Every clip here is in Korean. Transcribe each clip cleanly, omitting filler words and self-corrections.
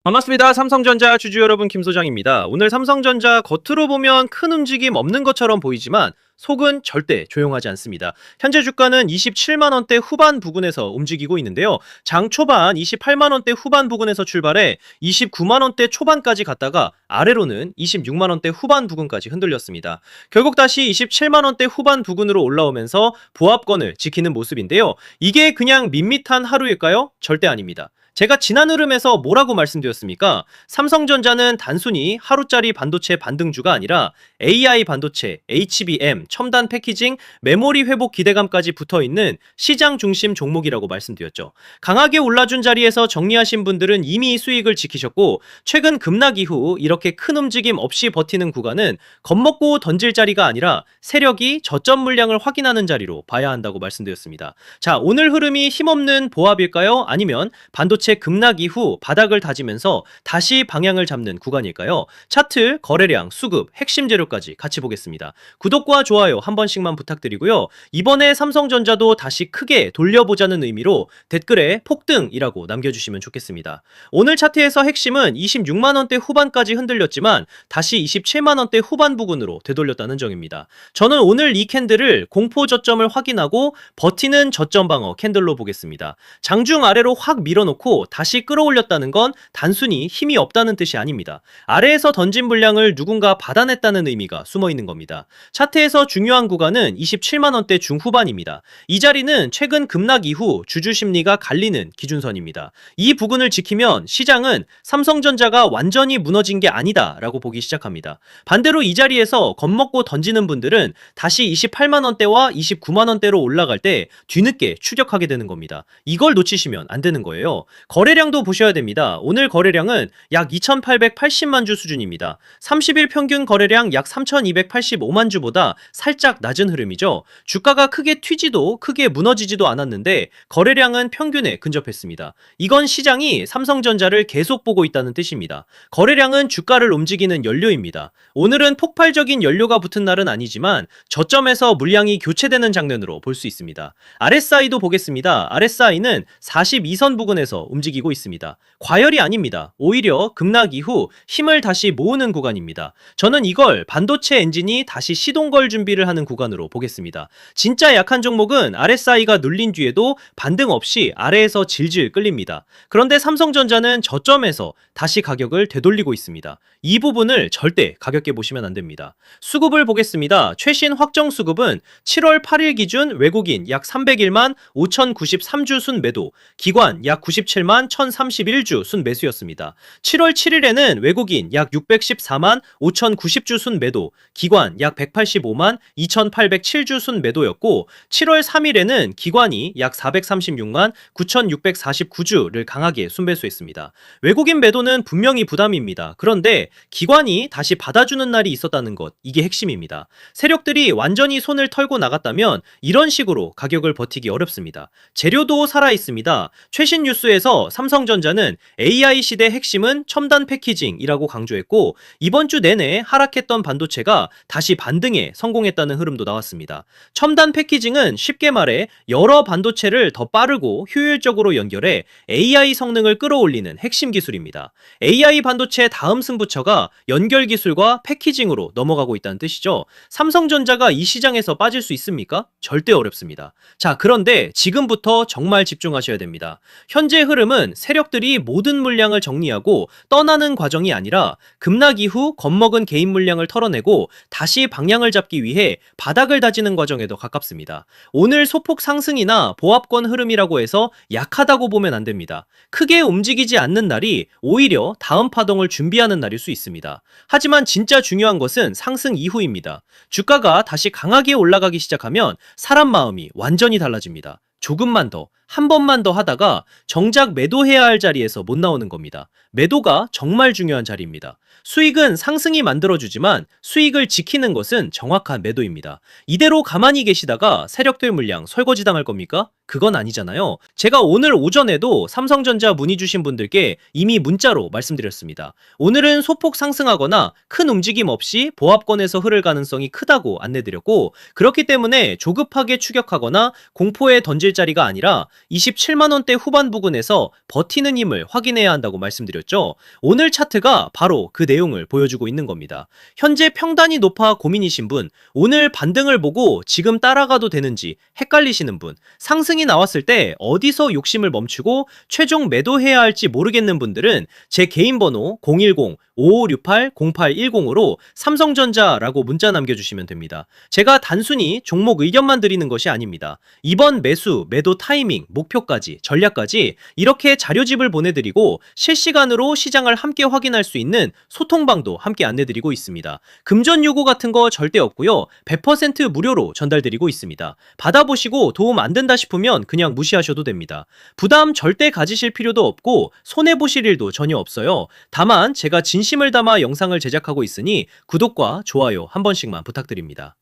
반갑습니다. 삼성전자 주주 여러분, 김소장입니다. 오늘 삼성전자 겉으로 보면 큰 움직임 없는 것처럼 보이지만 속은 절대 조용하지 않습니다. 현재 주가는 27만 원대 후반 부근에서 움직이고 있는데요. 장 초반 28만 원대 후반 부근에서 출발해 29만 원대 초반까지 갔다가 아래로는 26만 원대 후반 부근까지 흔들렸습니다. 결국 다시 27만 원대 후반 부근으로 올라오면서 보합권을 지키는 모습인데요. 이게 그냥 밋밋한 하루일까요? 절대 아닙니다. 제가 지난 흐름에서 뭐라고 말씀드렸습니까? 삼성전자는 단순히 하루짜리 반도체 반등주가 아니라 AI 반도체, HBM, 첨단 패키징, 메모리 회복 기대감까지 붙어있는 시장 중심 종목이라고 말씀드렸죠. 강하게 올라준 자리에서 정리하신 분들은 이미 수익을 지키셨고, 최근 급락 이후 이렇게 큰 움직임 없이 버티는 구간은 겁먹고 던질 자리가 아니라 세력이 저점 물량을 확인하는 자리로 봐야 한다고 말씀드렸습니다. 자, 오늘 흐름이 힘없는 보합일까요? 아니면 반도체 급락 이후 바닥을 다지면서 다시 방향을 잡는 구간일까요? 차트, 거래량, 수급, 핵심 재료까지 같이 보겠습니다. 구독과 좋아요 한 번씩만 부탁드리고요. 이번에 삼성전자도 다시 크게 돌려보자는 의미로 댓글에 폭등이라고 남겨주시면 좋겠습니다. 오늘 차트에서 핵심은 26만원대 후반까지 흔들렸지만 다시 27만원대 후반 부근으로 되돌렸다는 점입니다. 저는 오늘 이 캔들을 공포 저점을 확인하고 버티는 저점 방어 캔들로 보겠습니다. 장중 아래로 확 밀어놓고 다시 끌어올렸다는 건 단순히 힘이 없다는 뜻이 아닙니다. 아래에서 던진 물량을 누군가 받아냈다는 의미가 숨어있는 겁니다. 차트에서 중요한 구간은 27만원대 중후반입니다. 이 자리는 최근 급락 이후 주주 심리가 갈리는 기준선입니다. 이 부근을 지키면 시장은 삼성전자가 완전히 무너진 게 아니다 라고 보기 시작합니다. 반대로 이 자리에서 겁먹고 던지는 분들은 다시 28만원대와 29만원대로 올라갈 때 뒤늦게 추격하게 되는 겁니다. 이걸 놓치시면 안 되는 거예요. 거래량도 보셔야 됩니다. 오늘 거래량은 약 2880만 주 수준입니다. 30일 평균 거래량 약 3285만 주보다 살짝 낮은 흐름이죠. 주가가 크게 튀지도 크게 무너지지도 않았는데 거래량은 평균에 근접했습니다. 이건 시장이 삼성전자를 계속 보고 있다는 뜻입니다. 거래량은 주가를 움직이는 연료입니다. 오늘은 폭발적인 연료가 붙은 날은 아니지만 저점에서 물량이 교체되는 장면으로 볼 수 있습니다. RSI도 보겠습니다. RSI는 42선 부근에서 움직이고 있습니다. 과열이 아닙니다. 오히려 급락 이후 힘을 다시 모으는 구간입니다. 저는 이걸 반도체 엔진이 다시 시동 걸 준비를 하는 구간으로 보겠습니다. 진짜 약한 종목은 RSI가 눌린 뒤에도 반등 없이 아래에서 질질 끌립니다. 그런데 삼성전자는 저점에서 다시 가격을 되돌리고 있습니다. 이 부분을 절대 가볍게 보시면 안 됩니다. 수급을 보겠습니다. 최신 확정 수급은 7월 8일 기준 외국인 약 301만 5093주 순매도, 기관 약 97만 1031주 순매수였습니다. 7월 7일에는 외국인 약 614만 5090주 순매도, 기관 약 185만 2807주 순매도였고, 7월 3일에는 기관이 약 436만 9649주를 강하게 순매수했습니다. 외국인 매도는 분명히 부담입니다. 그런데 기관이 다시 받아주는 날이 있었다는 것, 이게 핵심입니다. 세력들이 완전히 손을 털고 나갔다면 이런 식으로 가격을 버티기 어렵습니다. 재료도 살아있습니다. 최신 뉴스에서 삼성전자는 AI 시대 핵심은 첨단 패키징이라고 강조했고, 이번 주 내내 하락했던 반도체가 다시 반등에 성공했다는 흐름도 나왔습니다. 첨단 패키징은 쉽게 말해 여러 반도체를 더 빠르고 효율적으로 연결해 AI 성능을 끌어올리는 핵심 기술입니다. AI 반도체 다음 승부처가 연결 기술과 패키징으로 넘어가고 있다는 뜻이죠. 삼성전자가 이 시장에서 빠질 수 있습니까? 절대 어렵습니다. 자, 그런데 지금부터 정말 집중하셔야 됩니다. 현재 흐름은 세력들이 모든 물량을 정리하고 떠나는 과정이 아니라 급락 이후 겁먹은 개인 물량을 털어내고 다시 방향을 잡기 위해 바닥을 다지는 과정에 더 가깝습니다. 오늘 소폭 상승이나 보합권 흐름이라고 해서 약하다고 보면 안 됩니다. 크게 움직이지 않는 날이 오히려 다음 파동을 준비하는 날일 수 있습니다. 하지만 진짜 중요한 것은 상승 이후입니다. 주가가 다시 강하게 올라가기 시작하면 사람 마음이 완전히 달라집니다. 조금만 더, 한 번만 더 하다가 정작 매도해야 할 자리에서 못 나오는 겁니다. 매도가 정말 중요한 자리입니다. 수익은 상승이 만들어주지만 수익을 지키는 것은 정확한 매도입니다. 이대로 가만히 계시다가 세력들 물량 설거지 당할 겁니까? 그건 아니잖아요. 제가 오늘 오전에도 삼성전자 문의 주신 분들께 이미 문자로 말씀드렸습니다. 오늘은 소폭 상승하거나 큰 움직임 없이 보합권에서 흐를 가능성이 크다고 안내드렸고, 그렇기 때문에 조급하게 추격하거나 공포에 던질 자리가 아니라 27만 원대 후반 부근에서 버티는 힘을 확인해야 한다고 말씀드렸죠. 오늘 차트가 바로 그 내용을 보여주고 있는 겁니다. 현재 평단이 높아 고민이신 분, 오늘 반등을 보고 지금 따라가도 되는지 헷갈리시는 분, 상승이 나왔을 때 어디서 욕심을 멈추고 최종 매도해야 할지 모르겠는 분들은 제 개인 번호 010-5568-0810으로 삼성전자라고 문자 남겨주시면 됩니다. 제가 단순히 종목 의견만 드리는 것이 아닙니다. 이번 매수, 매도 타이밍, 목표까지, 전략까지 이렇게 자료집을 보내드리고 실시간으로 시장을 함께 확인할 수 있는 소통방도 함께 안내드리고 있습니다. 금전 요구 같은 거 절대 없고요. 100% 무료로 전달드리고 있습니다. 받아보시고 도움 안 된다 싶으면 그냥 무시하셔도 됩니다. 부담 절대 가지실 필요도 없고 손해보실 일도 전혀 없어요. 다만 제가 진심을 담아 영상을 제작하고 있으니 구독과 좋아요 한 번씩만 부탁드립니다.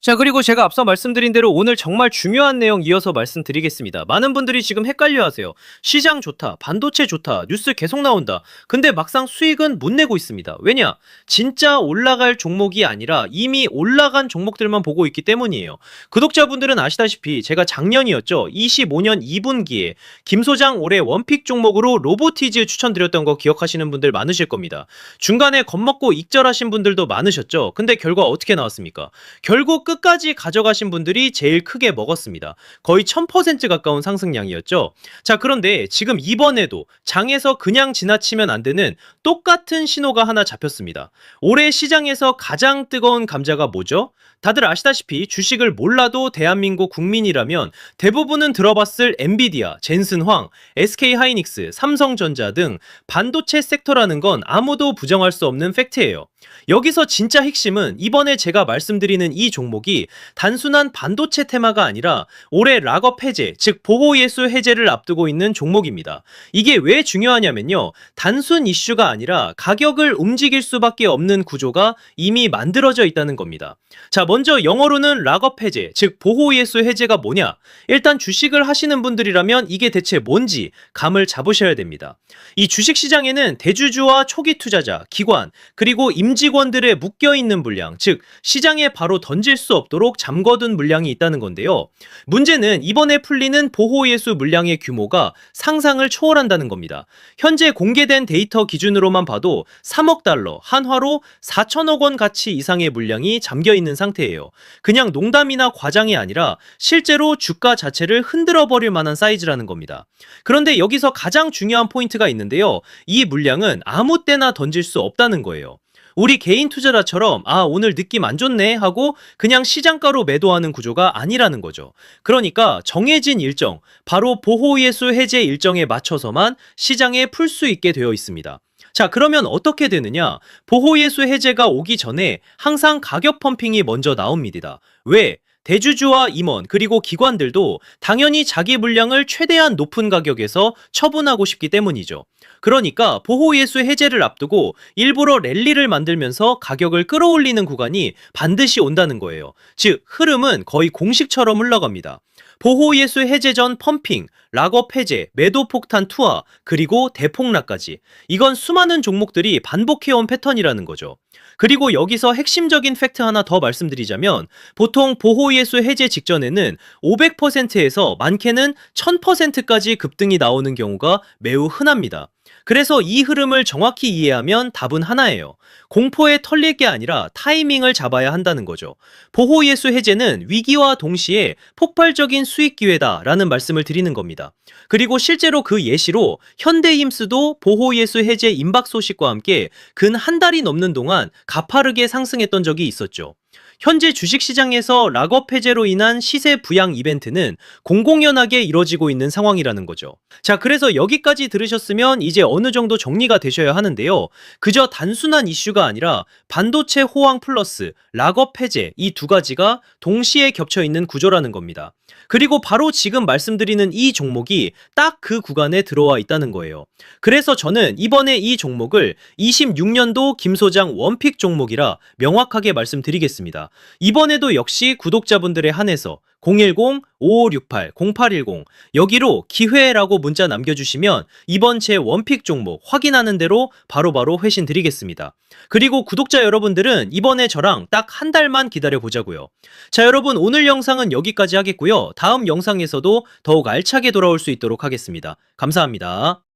자, 그리고 제가 앞서 말씀드린 대로 오늘 정말 중요한 내용 이어서 말씀드리겠습니다. 많은 분들이 지금 헷갈려 하세요. 시장 좋다, 반도체 좋다, 뉴스 계속 나온다. 근데 막상 수익은 못 내고 있습니다. 왜냐? 진짜 올라갈 종목이 아니라 이미 올라간 종목들만 보고 있기 때문이에요. 구독자분들은 아시다시피 제가 작년이었죠. 25년 2분기에 김 소장 올해 원픽 종목으로 로보티즈 추천드렸던 거 기억하시는 분들 많으실 겁니다. 중간에 겁먹고 익절하신 분들도 많으셨죠. 근데 결과 어떻게 나왔습니까? 결국 끝까지 가져가신 분들이 제일 크게 먹었습니다. 거의 1000% 가까운 상승량이었죠. 자, 그런데 지금 이번에도 장에서 그냥 지나치면 안 되는 똑같은 신호가 하나 잡혔습니다. 올해 시장에서 가장 뜨거운 감자가 뭐죠? 다들 아시다시피 주식을 몰라도 대한민국 국민이라면 대부분은 들어봤을 엔비디아, 젠슨황, SK하이닉스, 삼성전자 등 반도체 сек터라는 건 아무도 부정할 수 없는 팩트예요. 여기서 진짜 핵심은 이번에 제가 말씀드리는 이 종목이 단순한 반도체 테마가 아니라 올해 락업 해제, 즉 보호예수 해제를 앞두고 있는 종목입니다. 이게 왜 중요하냐면요. 단순 이슈가 아니라 가격을 움직일 수밖에 없는 구조가 이미 만들어져 있다는 겁니다. 자, 먼저 영어로는 락업 해제, 즉 보호예수 해제가 뭐냐? 일단 주식을 하시는 분들이라면 이게 대체 뭔지 감을 잡으셔야 됩니다. 이 주식시장에는 대주주와 초기 투자자, 기관, 그리고 임직원들의 묶여있는 물량, 즉 시장에 바로 던질 수 없도록 잠궈둔 물량이 있다는 건데요. 문제는 이번에 풀리는 보호예수 물량의 규모가 상상을 초월한다는 겁니다. 현재 공개된 데이터 기준으로만 봐도 3억 달러, 한화로 4천억 원 가치 이상의 물량이 잠겨있는 상태예요. 그냥 농담이나 과장이 아니라 실제로 주가 자체를 흔들어버릴 만한 사이즈라는 겁니다. 그런데 여기서 가장 중요한 포인트가 있는데요. 이 물량은 아무 때나 던질 수 없다는 거예요. 우리 개인 투자자처럼 오늘 느낌 안 좋네 하고 그냥 시장가로 매도하는 구조가 아니라는 거죠. 그러니까 정해진 일정, 바로 보호예수 해제 일정에 맞춰서만 시장에 풀 수 있게 되어 있습니다. 자, 그러면 어떻게 되느냐? 보호예수 해제가 오기 전에 항상 가격 펌핑이 먼저 나옵니다. 왜? 대주주와 임원 그리고 기관들도 당연히 자기 물량을 최대한 높은 가격에서 처분하고 싶기 때문이죠. 그러니까 보호예수 해제를 앞두고 일부러 랠리를 만들면서 가격을 끌어올리는 구간이 반드시 온다는 거예요. 즉 흐름은 거의 공식처럼 흘러갑니다. 보호예수 해제 전 펌핑, 락업 해제, 매도 폭탄 투하, 그리고 대폭락까지. 이건 수많은 종목들이 반복해온 패턴이라는 거죠. 그리고 여기서 핵심적인 팩트 하나 더 말씀드리자면 보통 보호예수 해제 직전에는 500%에서 많게는 1000%까지 급등이 나오는 경우가 매우 흔합니다. 그래서 이 흐름을 정확히 이해하면 답은 하나예요. 공포에 털릴 게 아니라 타이밍을 잡아야 한다는 거죠. 보호예수 해제는 위기와 동시에 폭발적인 수익 기회다라는 말씀을 드리는 겁니다. 그리고 실제로 그 예시로 현대힘스도 보호예수 해제 임박 소식과 함께 근 한 달이 넘는 동안 가파르게 상승했던 적이 있었죠. 현재 주식시장에서 락업 해제로 인한 시세 부양 이벤트는 공공연하게 이뤄지고 있는 상황이라는 거죠. 자, 그래서 여기까지 들으셨으면 이제 어느 정도 정리가 되셔야 하는데요. 그저 단순한 이슈가 아니라 반도체 호황 플러스 락업 해제 이 두 가지가 동시에 겹쳐 있는 구조라는 겁니다. 그리고 바로 지금 말씀드리는 이 종목이 딱 그 구간에 들어와 있다는 거예요. 그래서 저는 이번에 이 종목을 26년도 김 소장 원픽 종목이라 명확하게 말씀드리겠습니다. 이번에도 역시 구독자분들에 한해서 010-5568-0810 여기로 기회라고 문자 남겨주시면 이번 제 원픽 종목 확인하는 대로 바로바로 회신 드리겠습니다. 그리고 구독자 여러분들은 이번에 저랑 딱 한 달만 기다려 보자고요. 자, 여러분 오늘 영상은 여기까지 하겠고요. 다음 영상에서도 더욱 알차게 돌아올 수 있도록 하겠습니다. 감사합니다.